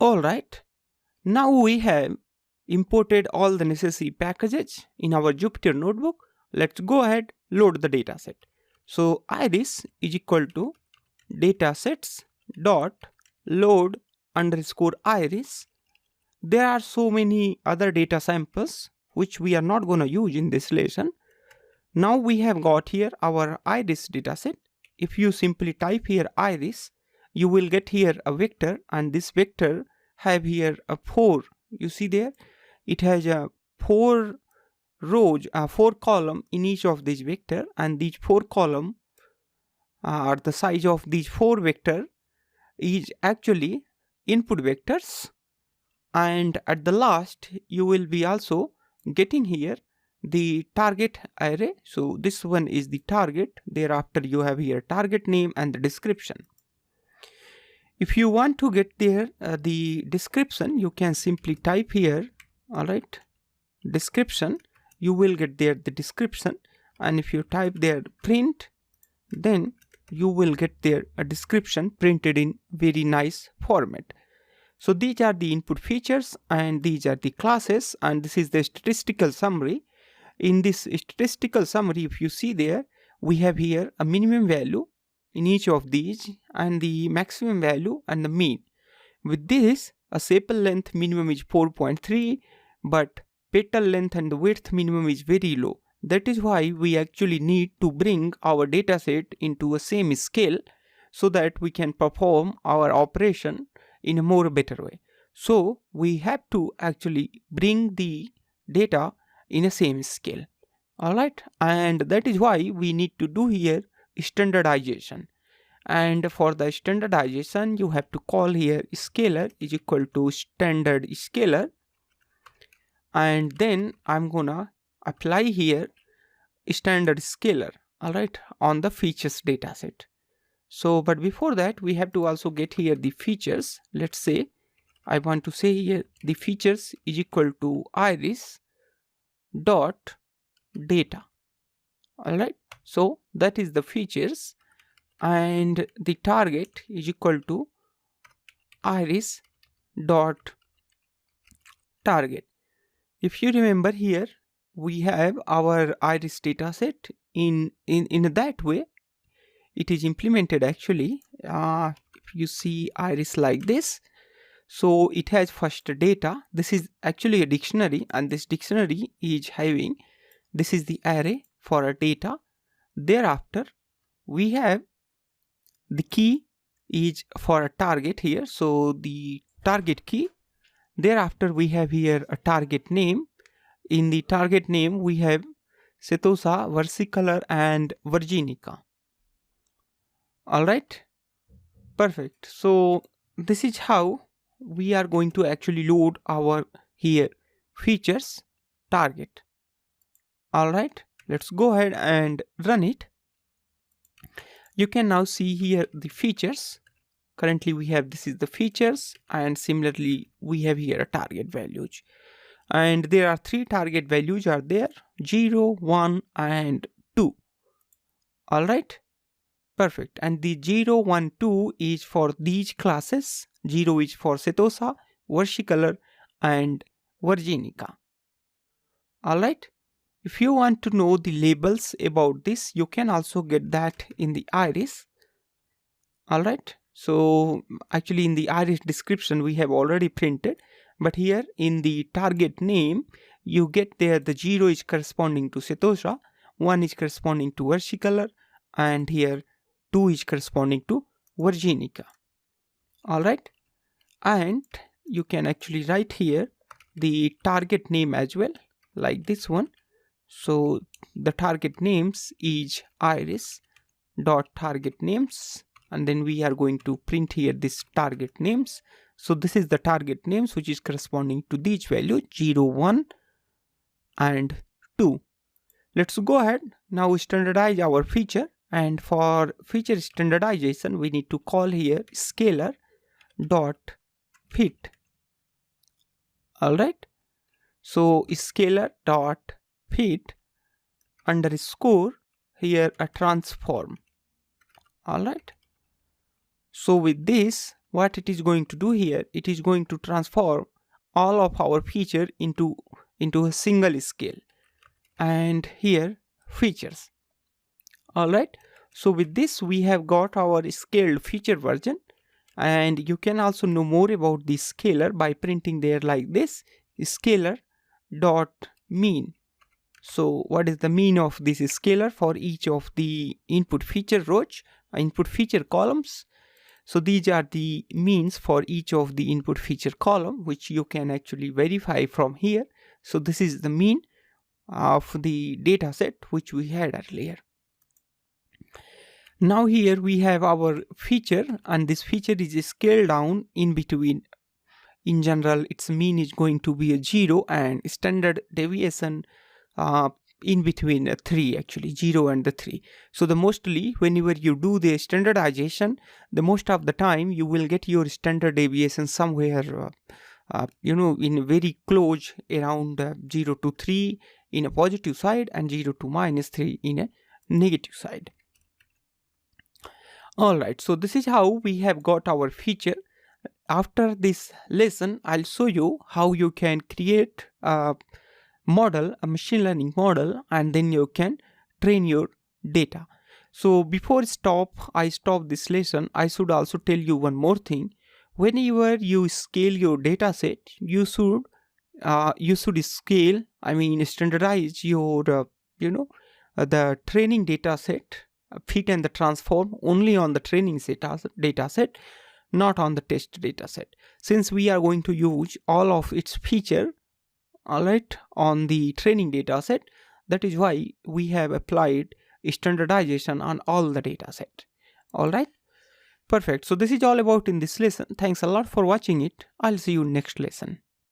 Alright, now we have imported all the necessary packages in our Jupyter notebook. Let's go ahead, load the dataset. So iris is equal to datasets dot load underscore iris. There are so many other data samples which we are not going to use in this lesson. Now we have got here our iris dataset. If you simply type here iris, you will get here a vector, and this vector have here a 4. You see there, it has a 4 rows, 4 column in each of these vector, and these 4 column are the size of these 4 vector is actually input vectors, and at the last you will be also getting here the target array. So this one is the target. Thereafter you have here target name and the description. If you want to get there the description, you can simply type here, alright, description. You will get there the description, and if you type there print, then you will get there a description printed in very nice format. So these are the input features and these are the classes, and this is the statistical summary. In this statistical summary, if you see there, we have here a minimum value in each of these and the maximum value and the mean. With this, a sepal length minimum is 4.3, but petal length and the width minimum is very low. That is why we actually need to bring our dataset into a same scale so that we can perform our operation in a more better way. So we have to actually bring the data in a same scale. Alright, and that is why we need to do here standardization. And for the standardization, you have to call here scalar is equal to standard scalar, and then I'm gonna apply here standard scalar, alright, on the features dataset. So but before that, we have to also get here the features. Let's say I want to say here the features is equal to iris dot data. Alright, so that is the features, and the target is equal to iris dot target. If you remember here, we have our iris dataset in that way it is implemented actually. If you see iris like this, so it has first data. This is actually a dictionary, and this dictionary is having, this is the array for a data. Thereafter we have the key is for a target here, so the target key. Thereafter we have here a target name. In the target name we have Setosa, versicolor and virginica. Alright, perfect. So this is how we are going to actually load our here features target. Alright, let's go ahead and run it. You can now see here the features. Currently we have, this is the features, and similarly we have here a target values, and there are 3 target values are there, 0, 1 and 2. Alright, perfect. And the 0, 1, 2 is for these classes. 0 is for Setosa, versicolor and virginica. Alright, if you want to know the labels about this, you can also get that in the iris. Alright, so actually in the iris description we have already printed, but here in the target name you get there the 0 is corresponding to Setosa, 1 is corresponding to versicolor, and here 2 is corresponding to virginica. Alright, and you can actually write here the target name as well, like this one. So the target names is iris dot target names, and then we are going to print here this target names. So this is the target names which is corresponding to these values 0, 1 and 2. Let's go ahead now standardize our feature, and for feature standardization we need to call here scalar dot fit. Alright, so scalar dot fit underscore here a transform. Alright, so with this what it is going to do here, it is going to transform all of our feature into a single scale, and here features. Alright, so with this we have got our scaled feature version, and you can also know more about the scalar by printing there like this, scalar dot mean. So what is the mean of this scalar for each of the input feature rows, input feature columns? So these are the means for each of the input feature column, which you can actually verify from here. So this is the mean of the data set which we had earlier. Now here we have our feature, and this feature is scaled down in between. In general, its mean is going to be a 0, and standard deviation in between 3, actually 0 and the 3. So the mostly whenever you do the standardization, the most of the time you will get your standard deviation somewhere in very close around 0 to 3 in a positive side and 0 to -3 in a negative side. Alright, so this is how we have got our feature. After this lesson, I'll show you how you can create a model, a machine learning model, and then you can train your data. So before I stop this lesson, I should also tell you one more thing. Whenever you scale your data set, you should scale, standardize your the training data set, fit and the transform only on the training data set, not on the test data set, since we are going to use all of its feature, alright, on the training data set. That is why we have applied standardization on all the data set. Alright, perfect. So this is all about in this lesson. Thanks a lot for watching it. I'll see you next lesson.